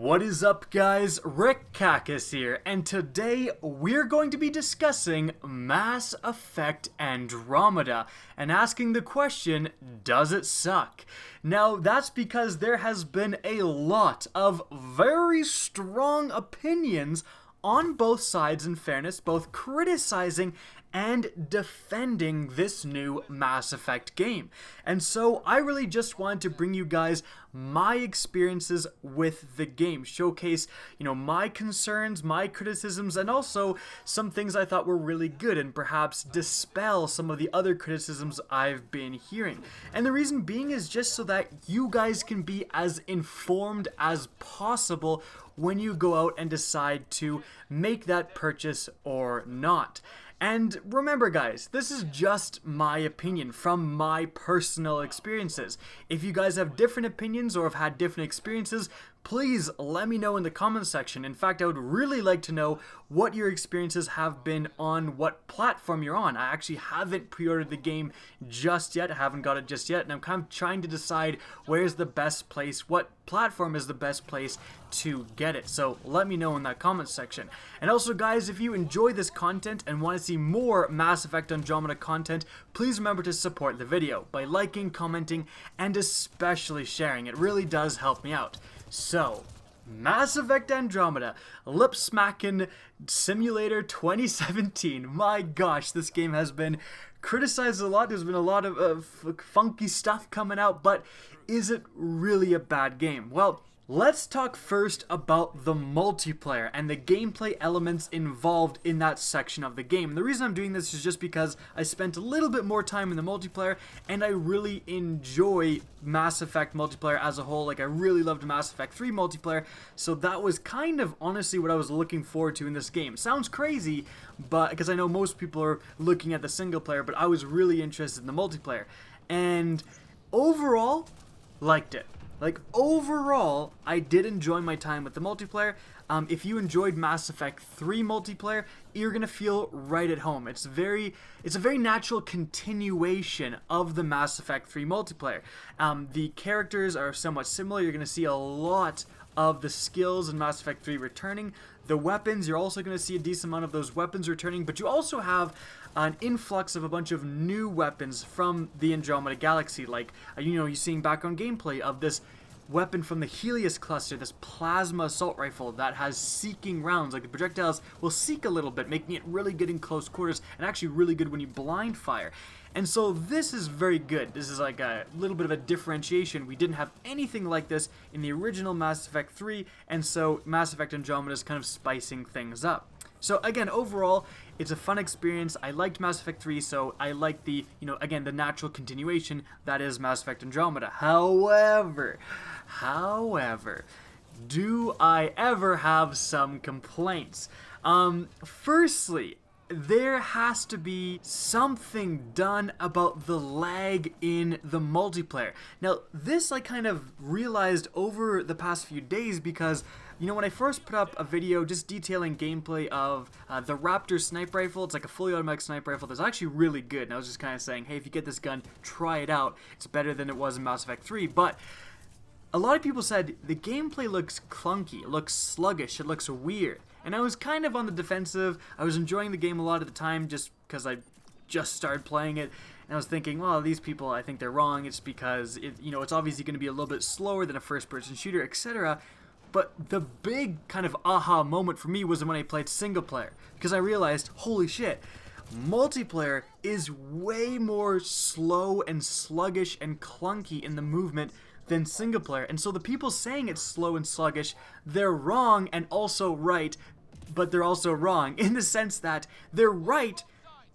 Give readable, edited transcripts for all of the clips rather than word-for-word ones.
What is up, guys? Rick Kakis here, and today we're going to be discussing Mass Effect Andromeda and asking the question, does it suck? Now, that's because there has been a lot of very strong opinions on both sides, in fairness, both criticizing and defending this new Mass Effect game. And so I really just wanted to bring you guys my experiences with the game, showcase, my concerns, my criticisms, and also some things I thought were really good, and perhaps dispel some of the other criticisms I've been hearing. And the reason being is just so that you guys can be as informed as possible when you go out and decide to make that purchase or not. And remember, guys, this is just my opinion from my personal experiences. If you guys have different opinions or have had different experiences, please let me know in the comment section. In fact, I would really like to know what your experiences have been on what platform you're on. I actually haven't pre-ordered the game just yet. I haven't got it just yet, and I'm kind of trying to decide where's the best place, what platform is the best place to get it. So let me know in that comment section. And also, guys, if you enjoy this content and want to see more Mass Effect Andromeda content, please remember to support the video by liking, commenting, and especially sharing. It really does help me out. So, Mass Effect Andromeda, lip-smacking simulator 2017. My gosh, this game has been criticized a lot. There's been a lot of funky stuff coming out, but is it really a bad game? Well, let's talk first about the multiplayer and the gameplay elements involved in that section of the game. The reason I'm doing this is just because I spent a little bit more time in the multiplayer, and I really enjoy Mass Effect multiplayer as a whole. Like, I really loved Mass Effect 3 multiplayer, so that was kind of honestly what I was looking forward to in this game. Sounds crazy, but because I know most people are looking at the single player, but I was really interested in the multiplayer, and overall, liked it. Like, overall, I did enjoy my time with the multiplayer. If you enjoyed Mass Effect 3 multiplayer, you're gonna feel right at home. It's a very natural continuation of the Mass Effect 3 multiplayer. The characters are somewhat similar. You're gonna see a lot of the skills in Mass Effect 3 returning. The weapons, you're also going to see a decent amount of those weapons returning, but you also have an influx of a bunch of new weapons from the Andromeda Galaxy, like, you're seeing background gameplay of this weapon from the Helios cluster, this plasma assault rifle that has seeking rounds. Like, the projectiles will seek a little bit, making it really good in close quarters, and actually really good when you blind fire. And so this is very good. This is like a little bit of a differentiation. We didn't have anything like this in the original Mass Effect 3, and so Mass Effect Andromeda is kind of spicing things up. So again, overall, it's a fun experience. I liked Mass Effect 3, so I like the, again, the natural continuation that is Mass Effect Andromeda. However, do I ever have some complaints? Firstly, there has to be something done about the lag in the multiplayer. Now, this I kind of realized over the past few days because, when I first put up a video just detailing gameplay of the Raptor sniper rifle, it's like a fully automatic sniper rifle that's actually really good, and I was just kind of saying, hey, if you get this gun, try it out. It's better than it was in Mass Effect 3, but a lot of people said the gameplay looks clunky, it looks sluggish, it looks weird. And I was kind of on the defensive. I was enjoying the game a lot of the time just because I just started playing it. And I was thinking, well, these people, I think they're wrong. It's because, it's obviously going to be a little bit slower than a first-person shooter, etc. But the big kind of aha moment for me was when I played single player. Because I realized, holy shit, multiplayer is way more slow and sluggish and clunky in the movement than single player. And so the people saying it's slow and sluggish, they're wrong and also right, but they're also wrong in the sense that they're right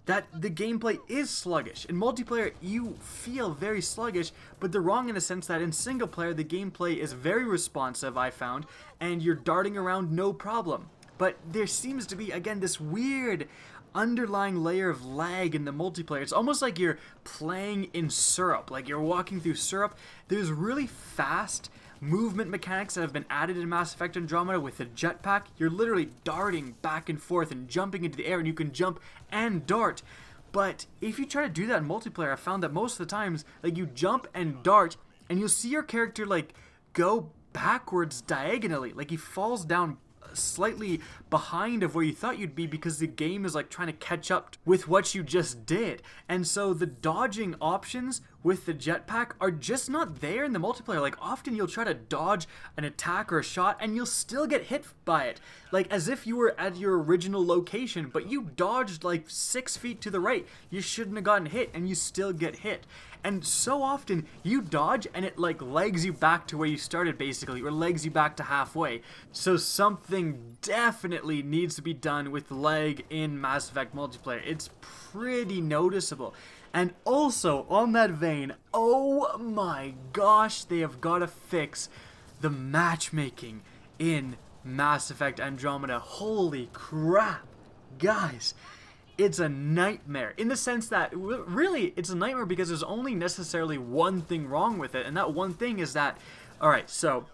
that the gameplay is sluggish. In multiplayer, you feel very sluggish, but they're wrong in the sense that in single player, the gameplay is very responsive, I found, and you're darting around no problem. But there seems to be, again, this weird underlying layer of lag in the multiplayer. It's almost like you're playing in syrup, like you're walking through syrup. There's really fast movement mechanics that have been added in Mass Effect Andromeda with the jetpack. You're literally darting back and forth and jumping into the air, and you can jump and dart. But if you try to do that in multiplayer, I found that most of the times, like, you jump and dart, and you'll see your character, like, go backwards diagonally. Like he falls down slightly behind of where you thought you'd be because the game is like trying to catch up with what you just did. And so the dodging options with the jetpack are just not there in the multiplayer. Like often you'll try to dodge an attack or a shot and you'll still get hit by it, like as if you were at your original location, but you dodged like 6 feet to the right. You shouldn't have gotten hit and you still get hit. And so often you dodge and it like legs you back to where you started basically, or legs you back to halfway. So something definitely needs to be done with lag in Mass Effect multiplayer. It's pretty noticeable. And also on that vein, oh my gosh, they have got to fix the matchmaking in Mass Effect Andromeda. Holy crap, guys. It's a nightmare in the sense that really it's a nightmare because there's only necessarily one thing wrong with it, and that one thing is that, alright, so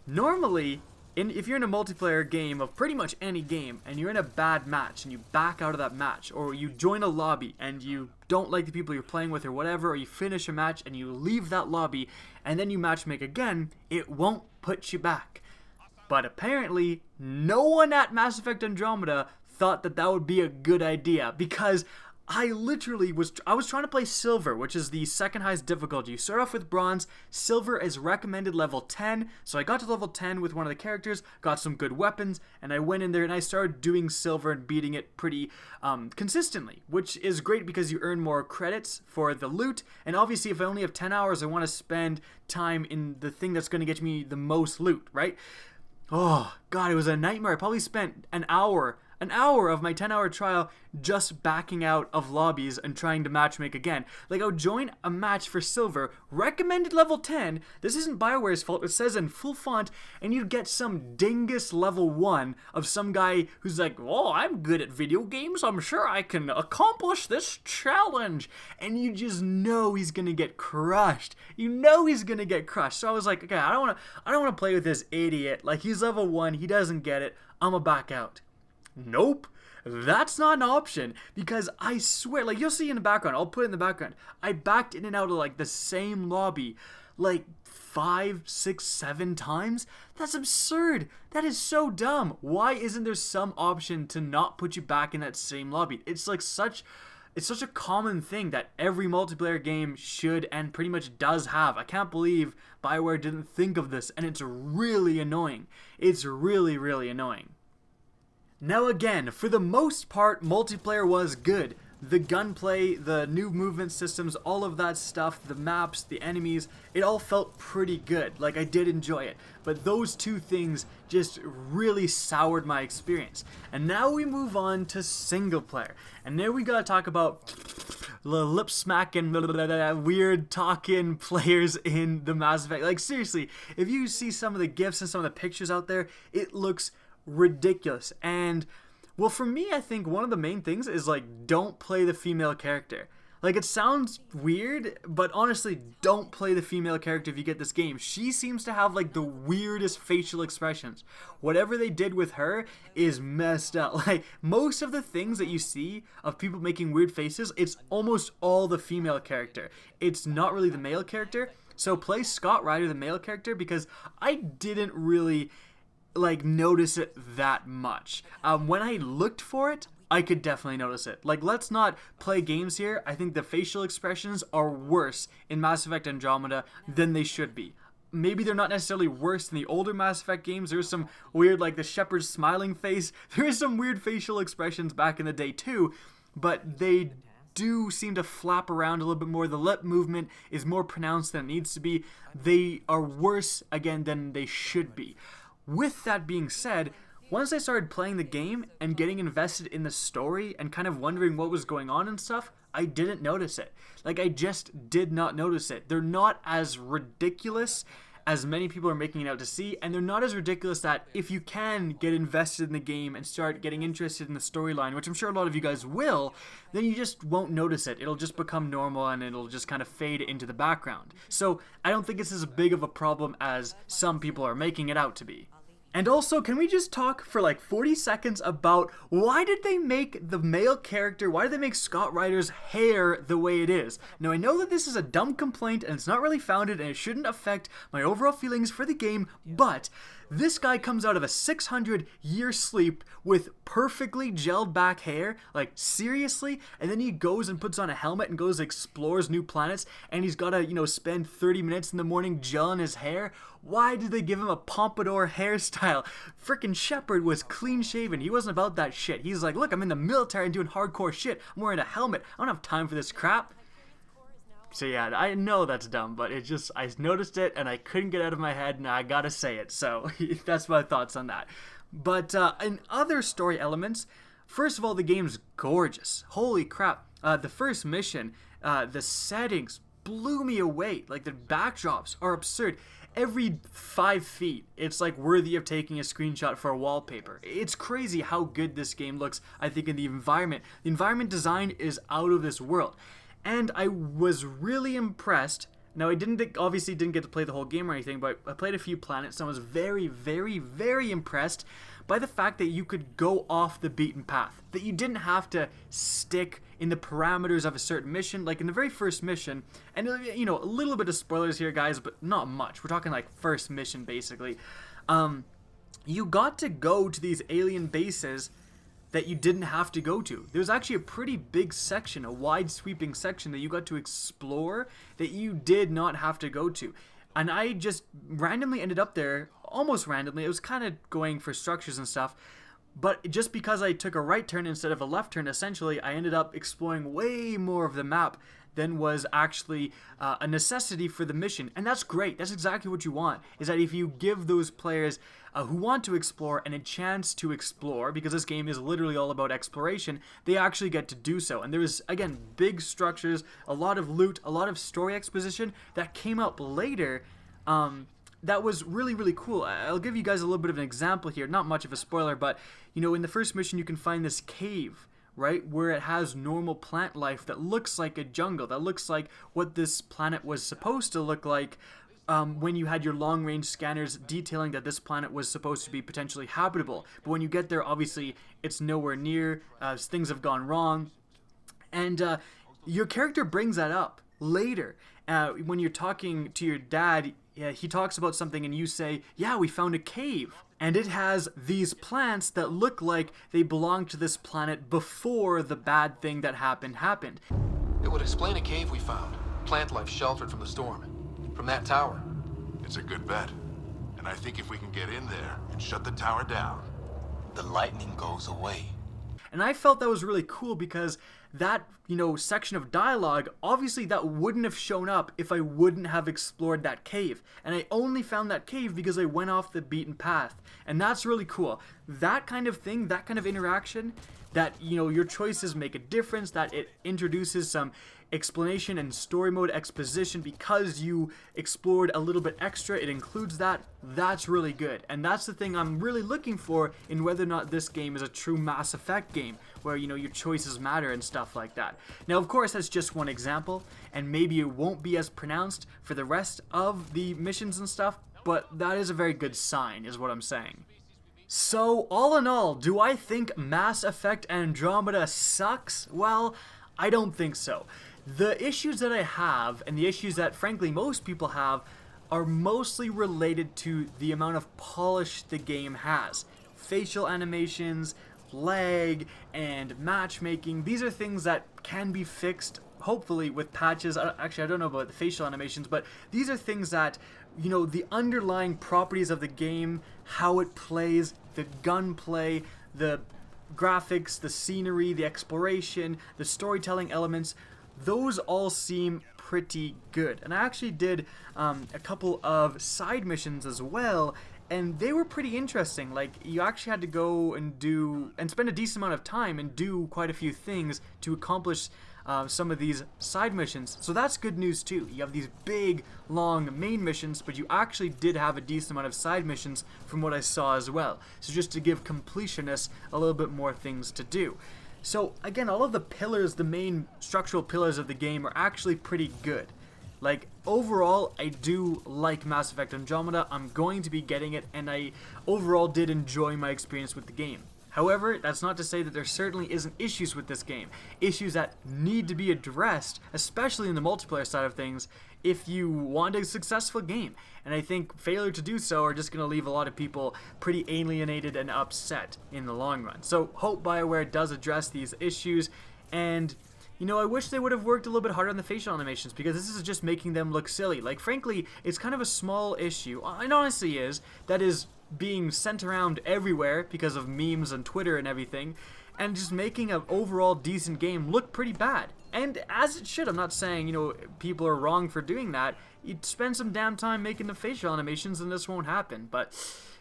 normally if you're in a multiplayer game of pretty much any game and you're in a bad match and you back out of that match, or you join a lobby and you don't like the people you're playing with or whatever, or you finish a match and you leave that lobby and then you matchmake again, it won't put you back. But apparently no one at Mass Effect Andromeda thought that that would be a good idea, because I was trying to play Silver, which is the second highest difficulty. You start off with Bronze. Silver is recommended level 10, so I got to level 10 with one of the characters, got some good weapons, and I went in there and I started doing Silver and beating it pretty consistently, which is great because you earn more credits for the loot. And obviously if I only have 10 hours, I want to spend time in the thing that's going to get me the most loot, right? Oh god, it was a nightmare. I probably spent an hour of my 10-hour trial just backing out of lobbies and trying to matchmake again. Like, I would join a match for Silver, recommended level 10, this isn't BioWare's fault, it says in full font, and you'd get some dingus level 1 of some guy who's like, oh, I'm good at video games, I'm sure I can accomplish this challenge, and you just know he's gonna get crushed. You know he's gonna get crushed. So I was like, okay, I don't wanna play with this idiot. Like, he's level 1, he doesn't get it, I'ma back out. Nope, that's not an option, because I swear, like, you'll see in the background, I'll put it in the background, I backed in and out of like the same lobby like 5, 6, 7 times. That's absurd. That is so dumb. Why isn't there some option to not put you back in that same lobby? It's like such a common thing that every multiplayer game should and pretty much does have. I can't believe BioWare didn't think of this, and it's really annoying. It's really, really annoying. Now again, for the most part, multiplayer was good. The gunplay, the new movement systems, all of that stuff, the maps, the enemies, it all felt pretty good. Like, I did enjoy it. But those two things just really soured my experience. And now we move on to single player. And there we gotta talk about the lip smacking, weird talking players in the Mass Effect. Like, seriously, if you see some of the GIFs and some of the pictures out there, it looks ridiculous. And well, for me, I think one of the main things is like, don't play the female character. Like, it sounds weird, but honestly, don't play the female character if you get this game. She seems to have like the weirdest facial expressions. Whatever they did with her is messed up. Like, most of the things that you see of people making weird faces, it's almost all the female character. It's not really the male character. So play Scott Ryder, the male character, because I didn't really like notice it that much. When I looked for it, I could definitely notice it. Like, let's not play games here. I think the facial expressions are worse in Mass Effect Andromeda than they should be. Maybe they're not necessarily worse than the older Mass Effect games. There's some weird, like the Shepard's smiling face. There is some weird facial expressions back in the day too, but they do seem to flap around a little bit more. The lip movement is more pronounced than it needs to be. They are worse, again, than they should be. With that being said, once I started playing the game and getting invested in the story and kind of wondering what was going on and stuff, I didn't notice it. Like, I just did not notice it. They're not as ridiculous as many people are making it out to see, and they're not as ridiculous that if you can get invested in the game and start getting interested in the storyline, which I'm sure a lot of you guys will, then you just won't notice it. It'll just become normal and it'll just kind of fade into the background. So I don't think it's as big of a problem as some people are making it out to be. And also, can we just talk for like 40 seconds about why did they make the male character, why did they make Scott Ryder's hair the way it is? Now, I know that this is a dumb complaint and it's not really founded and it shouldn't affect my overall feelings for the game, but this guy comes out of a 600-year sleep with perfectly gelled back hair, like seriously, and then he goes and puts on a helmet and goes explores new planets, and he's gotta, spend 30 minutes in the morning gelling his hair. Why did they give him a pompadour hairstyle? Frickin' Shepard was clean shaven. He wasn't about that shit. He's like, look, I'm in the military and doing hardcore shit. I'm wearing a helmet. I don't have time for this crap. So yeah, I know that's dumb, but I noticed it and I couldn't get out of my head and I gotta say it. So that's my thoughts on that. But in other story elements, first of all, the game's gorgeous. Holy crap. The first mission, the settings blew me away. Like, the backdrops are absurd. Every 5 feet, it's like worthy of taking a screenshot for a wallpaper. It's crazy how good this game looks, I think, in the environment. The environment design is out of this world. And I was really impressed. Now, I obviously didn't get to play the whole game or anything, but I played a few planets and I was very, very, very impressed by the fact that you could go off the beaten path. That you didn't have to stick in the parameters of a certain mission. Like in the very first mission, and a little bit of spoilers here, guys, but not much. We're talking like first mission, basically. You got to go to these alien bases that you didn't have to go to. There was actually a pretty big section, a wide sweeping section that you got to explore that you did not have to go to. And I just randomly ended up there, almost randomly. It was kind of going for structures and stuff. But just because I took a right turn instead of a left turn, essentially, I ended up exploring way more of the map than was actually a necessity for the mission. And that's great. That's exactly what you want, is that if you give those players who want to explore and a chance to explore, because this game is literally all about exploration, they actually get to do so. And there was, again, big structures, a lot of loot, a lot of story exposition that came up later that was really, really cool. I'll give you guys a little bit of an example here, not much of a spoiler, but, in the first mission you can find this cave, right, where it has normal plant life that looks like a jungle, that looks like what this planet was supposed to look like when you had your long-range scanners detailing that this planet was supposed to be potentially habitable. But when you get there, obviously, it's nowhere near, things have gone wrong, and your character brings that up later. When you're talking to your dad, he talks about something and you say, yeah, we found a cave. And it has these plants that look like they belong to this planet before the bad thing that happened. It would explain a cave we found. Plant life sheltered from the storm. From that tower. It's a good bet. And I think if we can get in there and shut the tower down, The lightning goes away. And I felt that was really cool because that, section of dialogue, obviously that wouldn't have shown up if I wouldn't have explored that cave. And I only found that cave because I went off the beaten path. And that's really cool. That kind of thing, that kind of interaction, that, your choices make a difference, that it introduces some explanation and story mode exposition because you explored a little bit extra, it includes that, that's really good. And that's the thing I'm really looking for in whether or not this game is a true Mass Effect game, where, your choices matter and stuff like that. Now, of course, that's just one example, and maybe it won't be as pronounced for the rest of the missions and stuff, but that is a very good sign, is what I'm saying. So, all in all, do I think Mass Effect Andromeda sucks? Well, I don't think so. The issues that I have, and the issues that, frankly, most people have, are mostly related to the amount of polish the game has. Facial animations, lag, and matchmaking, these are things that can be fixed, hopefully, with patches. Actually, I don't know about the facial animations, but these are things that, the underlying properties of the game, how it plays, the gunplay, the graphics, the scenery, the exploration, the storytelling elements, those all seem pretty good. And I actually did a couple of side missions as well, and they were pretty interesting. Like, you actually had to go and spend a decent amount of time and do quite a few things to accomplish some of these side missions. So that's good news too. You have these big, long main missions, but you actually did have a decent amount of side missions from what I saw as well. So just to give completionists a little bit more things to do. So again, all of the pillars, the main structural pillars of the game, are actually pretty good. Like, overall, I do like Mass Effect Andromeda. I'm going to be getting it, and I overall did enjoy my experience with the game. However, that's not to say that there certainly isn't issues with this game. Issues that need to be addressed, especially in the multiplayer side of things, if you want a successful game. And I think failure to do so are just going to leave a lot of people pretty alienated and upset in the long run. So, hope BioWare does address these issues, and you know, I wish they would have worked a little bit harder on the facial animations, because this is just making them look silly. Like, frankly, it's kind of a small issue, it honestly is, that is being sent around everywhere because of memes and Twitter and everything, and just making an overall decent game look pretty bad. And as it should. I'm not saying, you know, people are wrong for doing that. You'd spend some damn time making the facial animations and this won't happen, but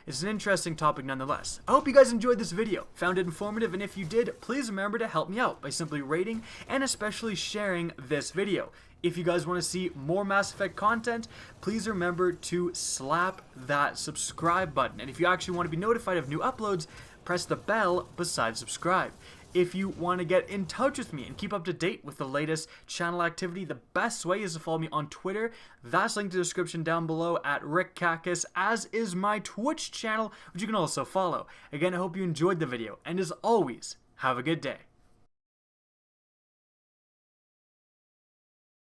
it's an interesting topic nonetheless. I hope you guys enjoyed this video, found it informative, and if you did, please remember to help me out by simply rating and especially sharing this video. If you guys want to see more Mass Effect content, please remember to slap that subscribe button. And if you actually want to be notified of new uploads, press the bell beside subscribe. If you want to get in touch with me and keep up to date with the latest channel activity, the best way is to follow me on Twitter. That's linked in the description down below at RickCacus, as is my Twitch channel, which you can also follow. Again, I hope you enjoyed the video, and as always, have a good day.